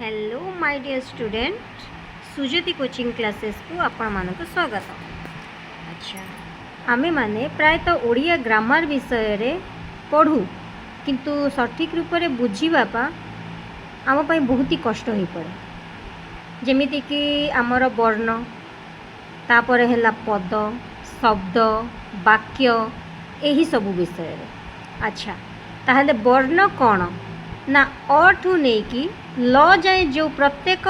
Hello my dear student सुजति coaching classes को आपण मानक स्वागत। अच्छा आमे माने प्रायतः ओडिया ग्रामर विषय रे पढ़ू किंतु सठिक रूप से बुझीबापा आम पाई बहुत ही कष्ट हो पड़े। जेमिति कि आमर वर्ण तापर हैला पद शब्द वाक्य यही सब विषय रे। अच्छा ताहले वर्ण कौन ना अठू नहीं कि ल जाए जो प्रत्येक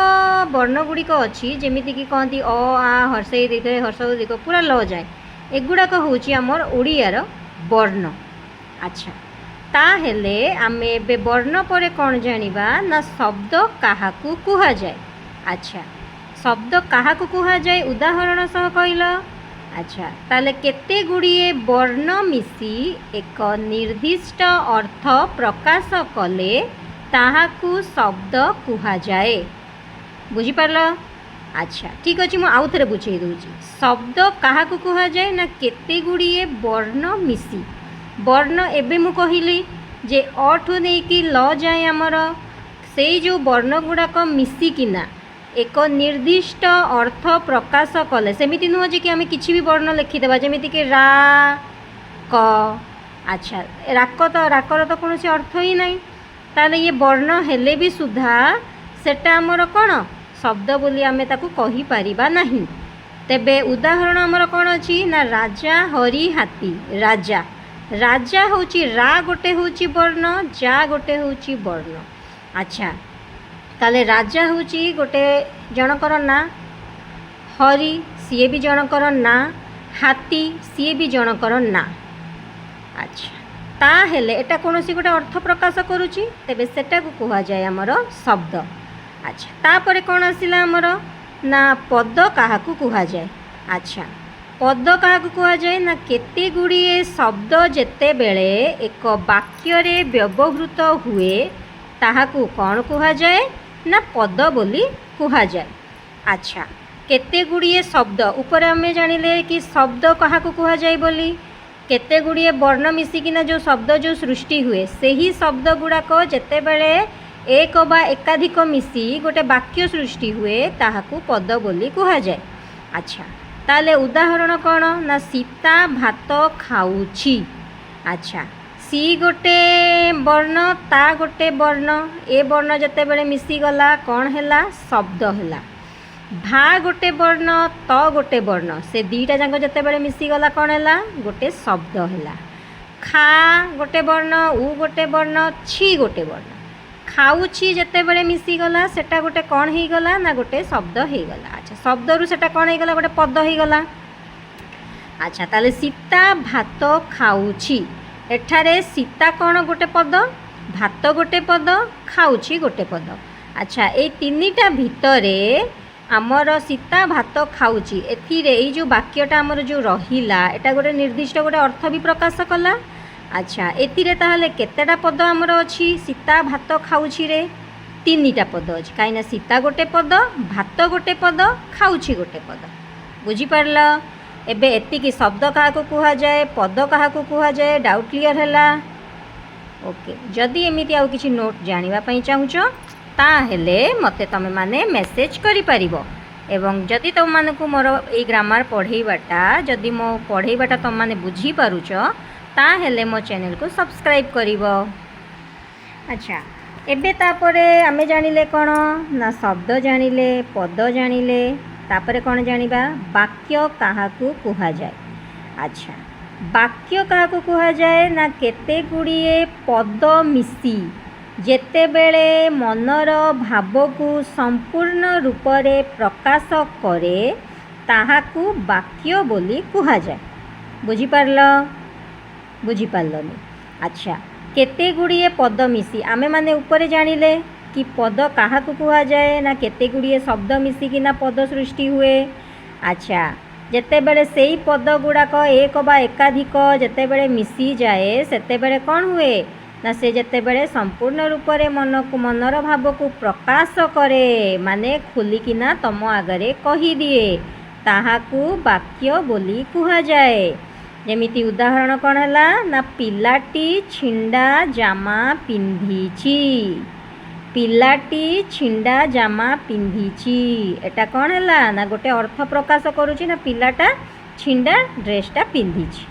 वर्ण गुड़िक अच्छी जमीती कि कहती अ आ हर्षई दीर्घ हर्षऊ दीर्घ पूरा ल जाए एगुड़ाक हूँ आमर ओडियार वर्ण। अच्छा ताहेले आमे एबे वर्ण पर कौन जानिबा ना शब्द काहाकू कुहा जाए। अच्छा शब्द काहाकू कुहा जाए उदाहरण सह कहल। अच्छा ताले केते गुड़िए वर्ण मिसी एक निर्दिष्ट अर्थ प्रकाश कले ताहाकू शब्द कुहा जाए। बुझी पारल? अच्छा ठीक अच्छे मुझे आउ थे बुझे दूची शब्द काहाकू कुहा जाए ना केते गुड़िए वर्ण मिसी वर्ण एबे मु कहली जे अठू नहीं कि ल जाए आमर से जो वर्ण गुड़ाक मिसिकिना एक निर्दिष्ट अर्थ प्रकाश कले सेमिति नुह जे कि आम किसी भी वर्ण लिखिदेवा जमीती कि रा क। अच्छा राकर तो कौन अर्थ ही नहीं ताले ये वर्ण हेले भी सुधा सेटा आमर कौन शब्द बोली आमे ताकू कहि परिबा नहीं। तेबे उदाहरण आमर कौन अच्छी ना राजा हरि हाथी राजा राजा होची रा गोटे होची वर्ण जा गोटे होची वर्ण। अच्छा ताले राजा होची गोटे जनकर ना हरि सीए भी जनकर ना हाथी सीए भी जनकर ना। अच्छा ताहेले एटा कौन सी गोटे अर्थ प्रकाश करुची तेबे सेटा को कुहा जाए आमर शब्द। अच्छा तापरे कौन आसिला आमर ना पद काहाकू कुहा जाए। अच्छा पद काहाकू कुहा जाए ना केते गुड़िए शब्द जेते बेले एक वाक्य रे व्यवहृत हुए ताहाकू कौन कुहा जाए ना पद बोली कुहा जाए। अच्छा केते गुड़िए शब्द ऊपर आमे जानिले कि शब्द काहाकू कुहा जाए बोली केते गुड़िए वर्ण मिसिकिना जो शब्द जो सृष्टि हुए से ही शब्द गुड़ाक जेते बेले एक बा एकाधिक मिसी गोटे वाक्य सृष्टि हुए ताहाकू पद बोली कुहा जाए। अच्छा ताले उदाहरण कौन ना सीता भात खाऊची। अच्छा सी गोटे वर्ण ता गोटे वर्ण ए वर्ण जेते बेले मिसी गला कौन हैला शब्द हैला। भा गोटे वर्ण त गोटे वर्ण से दीटा जाक जेते बेले मिसी गला कौन हैला गोटे शब्द हैला। खा गोटे वर्ण उ गोटे वर्ण छी गोटे वर्ण खाऊची जेते बेले मिसी गला सेटा गोटे कौन ही गला ना गोटे शब्द ही गला। अच्छा शब्द रु सेटा कौन ही गला गोटे पद ही गला। अच्छा ताले सीता भात खाऊची एठारे सीता कौन गोटे पद भात गोटे पद खाऊची गोटे पद। अच्छा ये तीनिटा भितरे आमर सीता भात खाऊची एथिरे एई जो वाक्यटा आमर जो रहिला एटा गोटे निर्दिष्ट गोटे अर्थ भी प्रकाश कला। अच्छा एथिरे ताहले केतेटा पद आमर अछि सीता भात खाऊची रे तीनिटा पद अछि काईना सीता गोटे पद भात गोटे पद खाऊची गोटे पद। बुझी पारल? एबे एतिकी शब्द काहाकू कुहा जाए पद काहाकू कुहा जाए डाउट क्लियर हैला? ओके जदि एमिति आउ किछि नोट जानिबा पई चाहुछ ताहेले मते तमे माने मेसेज करि परिबो एवं जदि तुम मानकु मोर ए ग्रामर पढ़ेइबाटा जदि मो पढ़ेइबाटा तुम माने बुझी पारुछ ताहेले मो चैनल को सब्सक्राइब करिवो। अच्छा एबे तापरे आमे जानिले कोन ना शब्द जानिले पद जानिले तापरे कोन जानिबा वाक्य काहाकू कुहा जाए। अच्छा वाक्य काहाकू कुहा जाए ना केते गुड़िए पद मिसी जेते बेले मनर भाव को संपूर्ण रूप से प्रकाश करे ताहाकू वाक्य बोली कुहा जाए। बुझी पारल? बुझी पारलनी? अच्छा केते गुड़िए पद मिसी आमे माने ऊपर जानिले कि पद काहाकू कुहा जाए ना केते गुड़िए शब्द मिसिकिना पद सृष्टि हुए। अच्छा जेते बेले सेई पद गुड़ाक एक बा एकाधिक जेते बेले मिसी जाए सेते बेले कौन हुए ना से जेते बेले संपूर्ण रूप से मन को मनर भाव को प्रकाश करे माने खोलिकिना तम आगरे कही दिए ताहाकू वाक्य बोली कुहा जाए। जेमिति उदाहरण कौन हैला ना पिलाटी छिंडा जामा पिंधिची ପିଲାଟି ଛିଣ୍ଡା ଜାମା ପିନ୍ଧିଛି ଏଟା କ'ଣ ହେଲା ନା ଗୋଟେ ଅର୍ଥ ପ୍ରକାଶ କରୁଛି ନା ପିଲାଟା ଛିଣ୍ଡା ଡ୍ରେସ୍ଟା ପିନ୍ଧିଛି।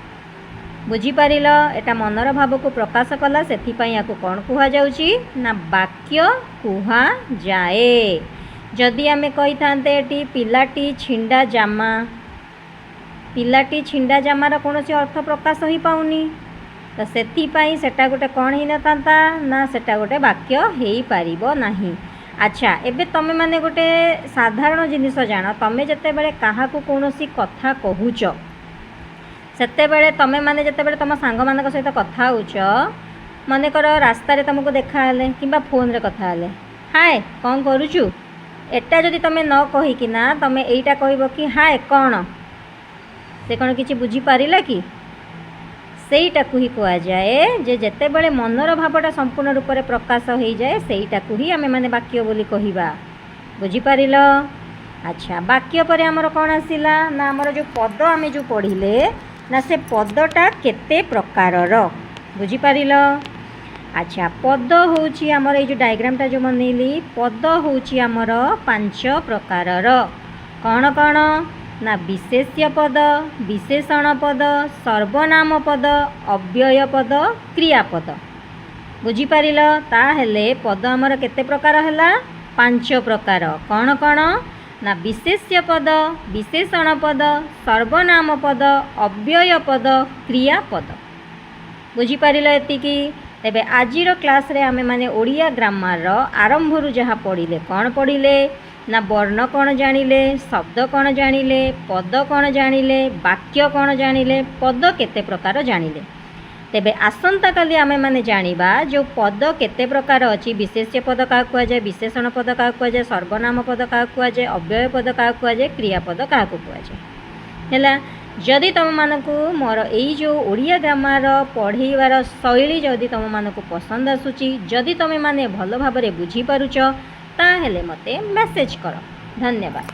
ବୁଝିପାରିଲ ଏଟା ମନର ଭାବକୁ ପ୍ରକାଶ କଲା ସେଥିପାଇଁ ୟାକୁ କ'ଣ କୁହାଯାଉଛି ନା ବାକ୍ୟ କୁହାଯାଏ। ଯଦି ଆମେ କହିଥାନ୍ତେ ଏଠି ପିଲାଟି ଛିଣ୍ଡା ଜାମା, ପିଲାଟି ଛିଣ୍ଡା ଜାମାର କୌଣସି ଅର୍ଥ ପ୍ରକାଶ ହୋଇପାରୁନି ତ ସେଥିପାଇଁ ସେଟା ଗୋଟେ କ'ଣ ହେଇନଥାନ୍ତା ନା ସେଟା ଗୋଟେ ବାକ୍ୟ ହେଇପାରିବ ନାହିଁ। ଆଚ୍ଛା ଏବେ ତମେମାନେ ଗୋଟେ ସାଧାରଣ ଜିନିଷ ଜାଣ, ତମେ ଯେତେବେଳେ କାହାକୁ କୌଣସି କଥା କହୁଛ ସେତେବେଳେ ତମେମାନେ ଯେତେବେଳେ ତୁମ ସାଙ୍ଗମାନଙ୍କ ସହିତ କଥା ହେଉଛ, ମନେକର ରାସ୍ତାରେ ତୁମକୁ ଦେଖାହେଲେ କିମ୍ବା ଫୋନ୍ରେ କଥା ହେଲେ, ହାଏ କ'ଣ କରୁଛୁ, ଏଟା ଯଦି ତୁମେ ନ କହିକିନା ତୁମେ ଏଇଟା କହିବ କି ହାଏ କ'ଣ, ସେ କ'ଣ କିଛି ବୁଝିପାରିଲା କି? ସେଇଟାକୁ ହିଁ କୁହାଯାଏ ଯେ ଯେତେବେଳେ ମନର ଭାବଟା ସମ୍ପୂର୍ଣ୍ଣ ରୂପରେ ପ୍ରକାଶ ହୋଇଯାଏ ସେଇଟାକୁ ହିଁ ଆମେମାନେ ବାକ୍ୟ ବୋଲି କହିବା। ବୁଝିପାରିଲ? ଆଚ୍ଛା ବାକ୍ୟ ପରେ ଆମର କ'ଣ ଆସିଲା ନା ଆମର ଯେଉଁ ପଦ ଆମେ ଯେଉଁ ପଢ଼ିଲେ ନା ସେ ପଦଟା କେତେ ପ୍ରକାରର। ବୁଝିପାରିଲ? ଆଚ୍ଛା ପଦ ହେଉଛି ଆମର ଏଇ ଯେଉଁ ଡାଇଗ୍ରାମଟା ଯେଉଁ ବନେଇଲି, ପଦ ହେଉଛି ଆମର 5 ପ୍ରକାରର। କ'ଣ କ'ଣ ନା ବିଶେଷ୍ୟ ପଦ, ବିଶେଷଣ ପଦ, ସର୍ବନାମ ପଦ, ଅବ୍ୟୟ ପଦ, କ୍ରିୟାପଦ। ବୁଝିପାରିଲ? ତାହେଲେ ପଦ ଆମର କେତେ ପ୍ରକାର ହେଲା? 5 ପ୍ରକାର। କ'ଣ କ'ଣ ନା ବିଶେଷ୍ୟ ପଦ, ବିଶେଷଣ ପଦ, ସର୍ବନାମ ପଦ, ଅବ୍ୟୟ ପଦ, କ୍ରିୟାପଦ। ବୁଝିପାରିଲ ଏତିକି? ତେବେ ଆଜିର କ୍ଲାସ୍ରେ ଆମେମାନେ ଓଡ଼ିଆ ଗ୍ରାମାରର ଆରମ୍ଭରୁ ଯାହା ପଢ଼ିଲେ, କ'ଣ ପଢ଼ିଲେ ନା ବର୍ଣ୍ଣ କ'ଣ ଜାଣିଲେ, ଶବ୍ଦ କ'ଣ ଜାଣିଲେ, ପଦ କ'ଣ ଜାଣିଲେ, ବାକ୍ୟ କ'ଣ ଜାଣିଲେ, ପଦ କେତେ ପ୍ରକାର ଜାଣିଲେ। ତେବେ ଆସନ୍ତାକାଲି ଆମେମାନେ ଜାଣିବା ଯେଉଁ ପଦ କେତେ ପ୍ରକାର ଅଛି, ବିଶେଷ୍ୟ ପଦ କାହାକୁ କୁହାଯାଏ, ବିଶେଷଣ ପଦ କାହାକୁ କୁହାଯାଏ, ସର୍ବନାମ ପଦ କାହାକୁ କୁହାଯାଏ, ଅବ୍ୟୟ ପଦ କାହାକୁ କୁହାଯାଏ, କ୍ରିୟାପଦ କାହାକୁ କୁହାଯାଏ। ହେଲା, ଯଦି ତୁମମାନଙ୍କୁ ମୋର ଏଇ ଯେଉଁ ଓଡ଼ିଆ ଗ୍ରାମାର ପଢ଼େଇବାର ଶୈଳୀ ଯଦି ତୁମମାନଙ୍କୁ ପସନ୍ଦ ଆସୁଛି, ଯଦି ତୁମେମାନେ ଭଲ ଭାବରେ ବୁଝିପାରୁଛ ତାହେଲେ ମୋତେ ମେସେଜ୍ କର। ଧନ୍ୟବାଦ।